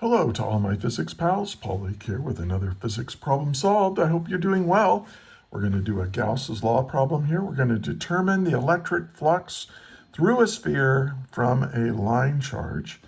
Hello to all my physics pals, Paul Lake here with another physics problem solved. I hope you're doing well. We're going to do a Gauss's law problem here. We're going to determine the electric flux through a sphere from a line charge.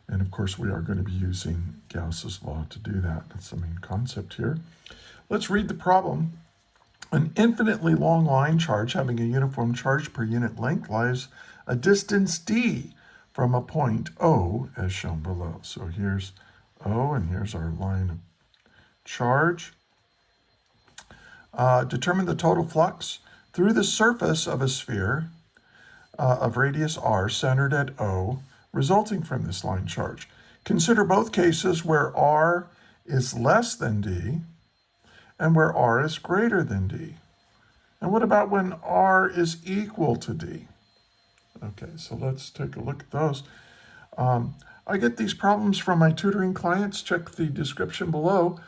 And of course, we are going to be using Gauss's law to do that. That's the main concept here. Let's read the problem. An infinitely long line charge having a uniform charge per unit length lies a distance d from a point O as shown below. So here's O and here's our line of charge. Determine the total flux through the surface of a sphere of radius r centered at O resulting from this line charge. Consider both cases where r is less than d and where r is greater than d. And what about when r is equal to d? Okay, so let's take a look at those. I get these problems from my tutoring clients. Check the description below.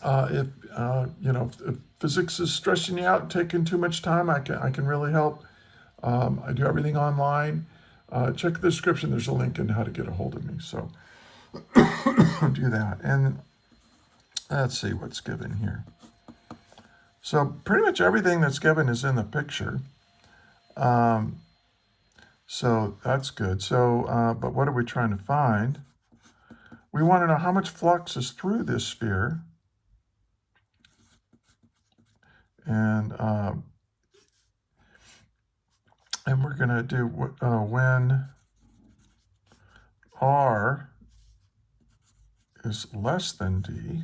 If physics is stressing you out, taking too much time, I can really help. I do everything online. Check the description. There's a link in how to get a hold of me. So do that. And let's see what's given here. So pretty much everything that's given is in the picture. So that's good. So, but what are we trying to find? We want to know how much flux is through this sphere. And we're going to do when R is less than D.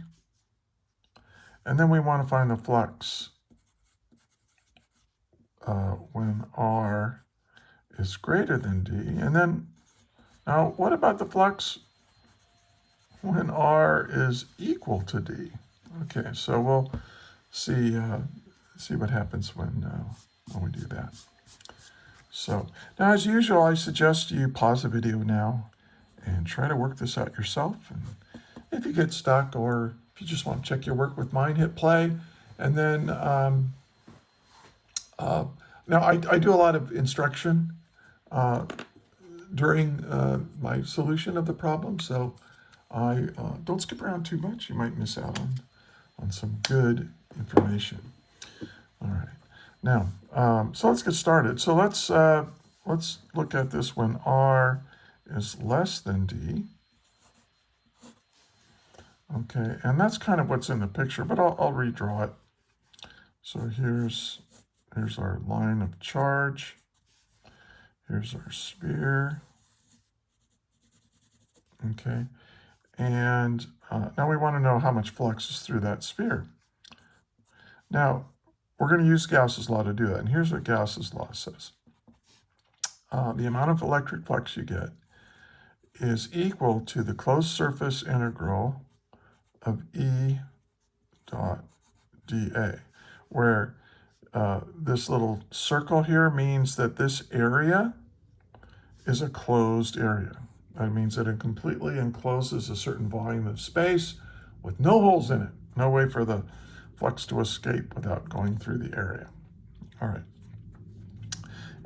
And then we want to find the flux when R is greater than D. And then, now what about the flux when R is equal to D? Okay, so we'll see what happens when we do that. So now, as usual, I suggest you pause the video now and try to work this out yourself. And if you get stuck, or if you just want to check your work with mine, hit play. And then now I do a lot of instruction during my solution of the problem, so I don't skip around too much. You might miss out on some good information. All right, now so let's get started. So let's look at this when R is less than D. Okay, and that's kind of what's in the picture, but I'll redraw it. So here's our line of charge. Here's our sphere. Okay, and now we want to know how much flux is through that sphere. Now, we're going to use Gauss's law to do that, and here's what Gauss's law says. The amount of electric flux you get is equal to the closed surface integral of E dot dA, where this little circle here means that this area is a closed area. That means that it completely encloses a certain volume of space with no holes in it, no way for the flux to escape without going through the area. All right.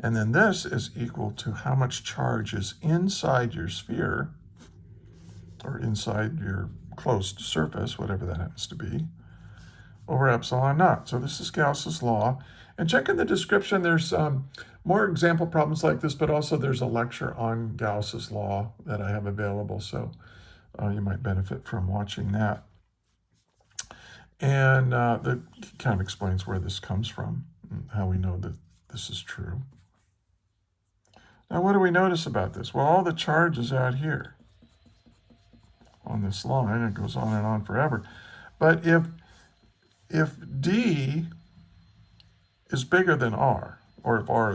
And then this is equal to how much charge is inside your sphere, or inside your closed surface, whatever that happens to be, over epsilon naught. So this is Gauss's law. And check in the description, there's more example problems like this, but also there's a lecture on Gauss's law that I have available, so you might benefit from watching that. And that kind of explains where this comes from and how we know that this is true. Now, what do we notice about this? Well, all the charge is out here on this line. It goes on and on forever. But if D is bigger than R, or if R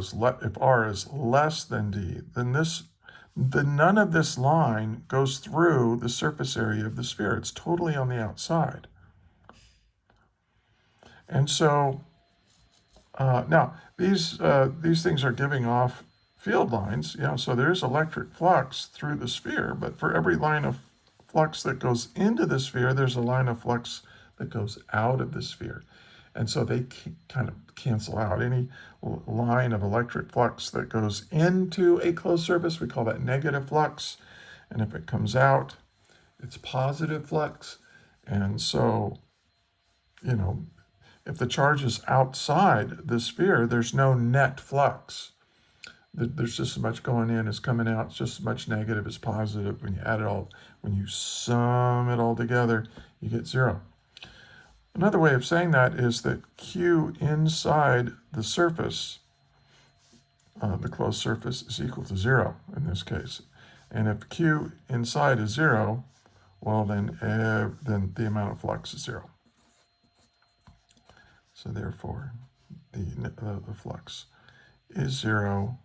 is less than D, then none of this line goes through the surface area of the sphere. It's totally on the outside. And so now these things are giving off field lines. Yeah, so there's electric flux through the sphere, but for every line of flux that goes into the sphere, there's a line of flux that goes out of the sphere. And so they kind of cancel out. Any line of electric flux that goes into a closed surface, we call that negative flux. And if it comes out, it's positive flux. And so, you know, if the charge is outside the sphere, there's no net flux. There's just as much going in as coming out. It's just as much negative as positive. When you add it all, when you sum it all together, you get zero. Another way of saying that is that Q inside the surface, the closed surface, is equal to zero in this case. And if Q inside is zero, well, then the amount of flux is zero. So therefore, the flux is zero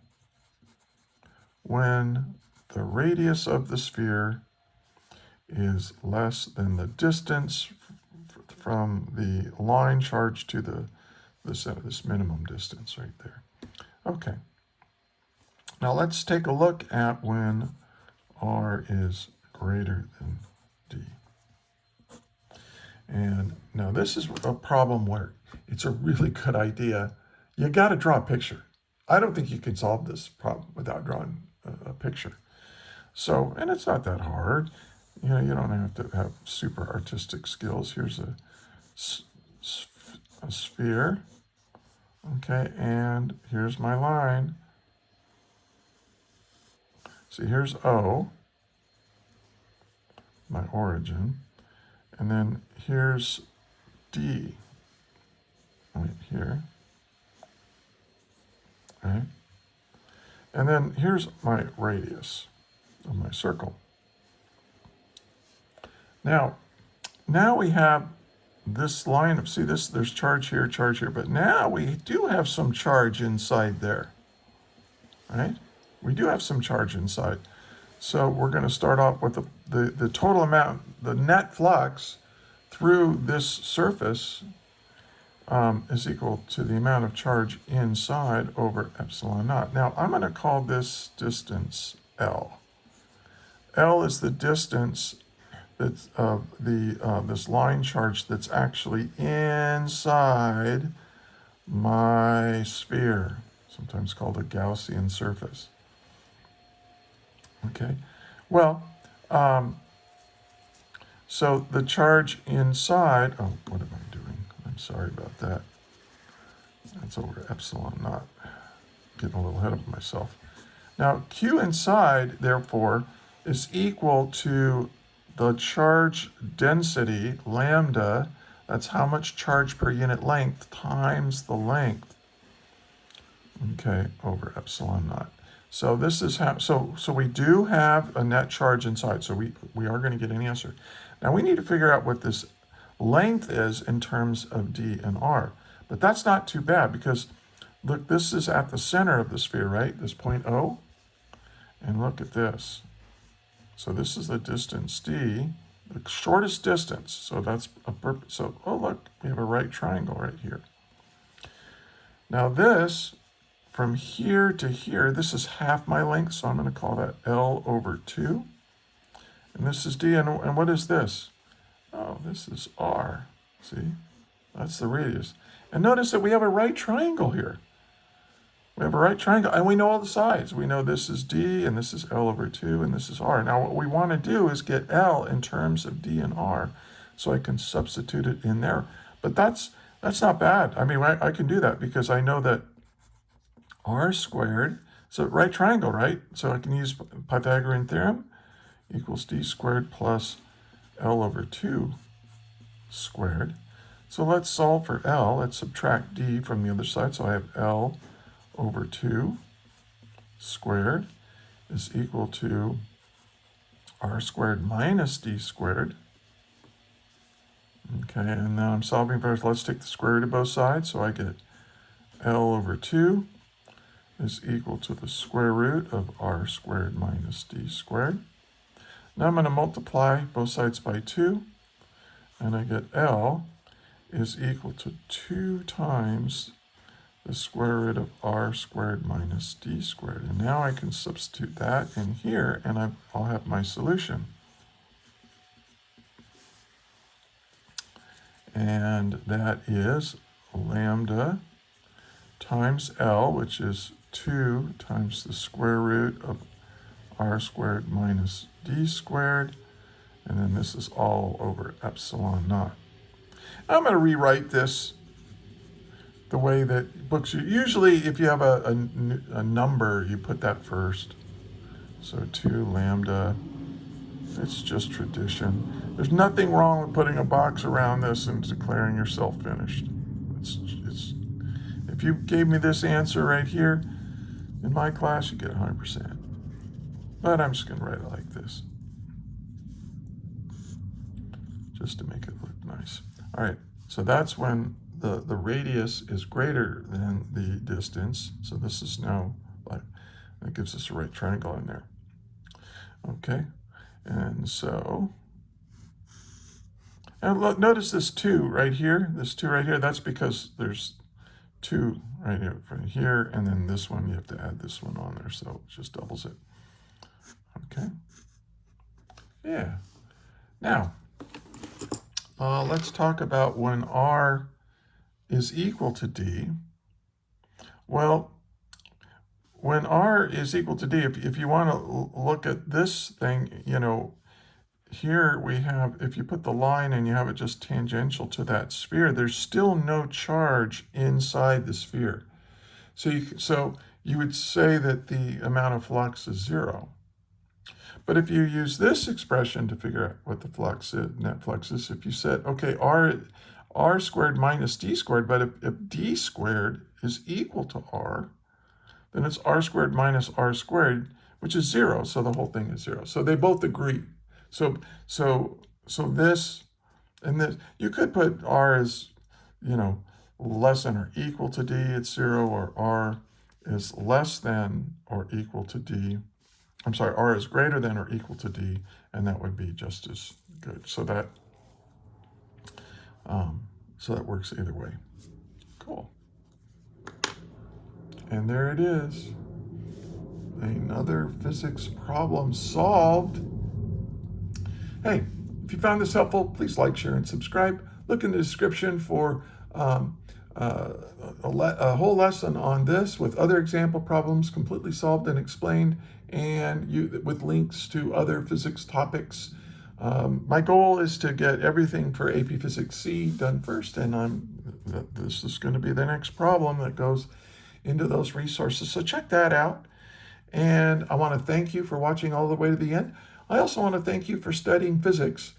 when the radius of the sphere is less than the distance from the line charge to this minimum distance right there. Okay. Now let's take a look at when R is greater than D. And now this is a problem where it's a really good idea. You got to draw a picture. I don't think you can solve this problem without drawing a picture. So, and it's not that hard. You know, you don't have to have super artistic skills. Here's a sphere. Okay, and here's my line. See, here's O, my origin. And then here's D, right here. Right? And then here's my radius of my circle. Now we have this line of, see this, there's charge here, but now we do have some charge inside there, right? We do have some charge inside. So we're going to start off with the total amount, the net flux through this surface is equal to the amount of charge inside over epsilon naught. Now I'm going to call this distance L. L is the distance that's of this line charge that's actually inside my sphere, sometimes called a Gaussian surface. Okay, well, so the charge inside, oh, what am I doing? I'm sorry about that. That's over epsilon naught. Getting a little ahead of myself. Now, Q inside, therefore, is equal to the charge density, lambda, that's how much charge per unit length, times the length, okay, over epsilon naught. So this is how, so we do have a net charge inside, so we are going to get an answer. Now we need to figure out what this length is in terms of D and R. But that's not too bad because, look, this is at the center of the sphere, right? This point O. And look at this. So this is the distance D, the shortest distance. So that's a purpose. So, oh, look, we have a right triangle right here. Now this, from here to here, this is half my length, so I'm going to call that L over 2. And this is D, and what is this? Oh, this is R. See? That's the radius. And notice that we have a right triangle here. We have a right triangle, and we know all the sides. We know this is D, and this is L over 2, and this is R. Now, what we want to do is get L in terms of D and R, so I can substitute it in there. But that's not bad. I mean, I can do that because I know that R squared, so right triangle, right? So I can use Pythagorean theorem, equals D squared plus L over 2 squared. So let's solve for L. Let's subtract D from the other side. So I have L over 2 squared is equal to R squared minus D squared. Okay, and now I'm solving for, let's take the square root of both sides. So I get L over 2 is equal to the square root of R squared minus D squared. Now I'm going to multiply both sides by 2, and I get L is equal to 2 times the square root of R squared minus D squared. And now I can substitute that in here, and I'll have my solution. And that is lambda times L, which is 2 times the square root of R squared minus D squared, And then this is all over epsilon naught. I'm going to rewrite this the way that books usually, if you have a number, you put that first. So 2 lambda, it's just tradition. There's nothing wrong with putting a box around this and declaring yourself finished. If you gave me this answer right here in my class, you get 100%. But I'm just going to write it like this, just to make it look nice. All right, so that's when the radius is greater than the distance. So this is now like, that gives us a right triangle in there. Okay, and so, and look, notice this 2 right here, that's because there's 2 right here, from here, and then this one, you have to add this one on there, so it just doubles it. Okay, yeah. Now, let's talk about when R is equal to D. Well, when R is equal to D, if you want to look at this thing, you know, here we have, if you put the line and you have it just tangential to that sphere, there's still no charge inside the sphere. So you would say that the amount of flux is 0. But if you use this expression to figure out what the flux is, net flux is, if you said, okay, R squared minus D squared, but if D squared is equal to R, then it's R squared minus R squared, which is 0. So the whole thing is 0. So they both agree. So this and this, you could put R as, you know, less than or equal to D, it's 0, or R is less than or equal to D. I'm sorry, R is greater than or equal to D, and that would be just as good. So that works either way. Cool. And there it is. Another physics problem solved. Hey, if you found this helpful, please like, share, and subscribe. Look in the description for a whole lesson on this with other example problems completely solved and explained, and with links to other physics topics. My goal is to get everything for AP Physics C done first, and this is going to be the next problem that goes into those resources. So check that out. And I want to thank you for watching all the way to the end. I also want to thank you for studying physics.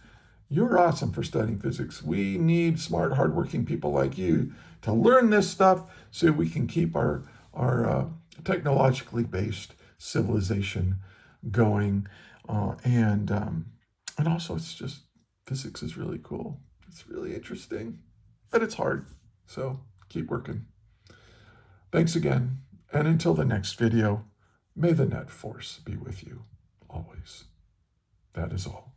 You're awesome for studying physics. We need smart, hardworking people like you to learn this stuff so we can keep our technologically based civilization going. And also, it's just, physics is really cool. It's really interesting, but it's hard. So keep working. Thanks again. And until the next video, may the net force be with you always. That is all.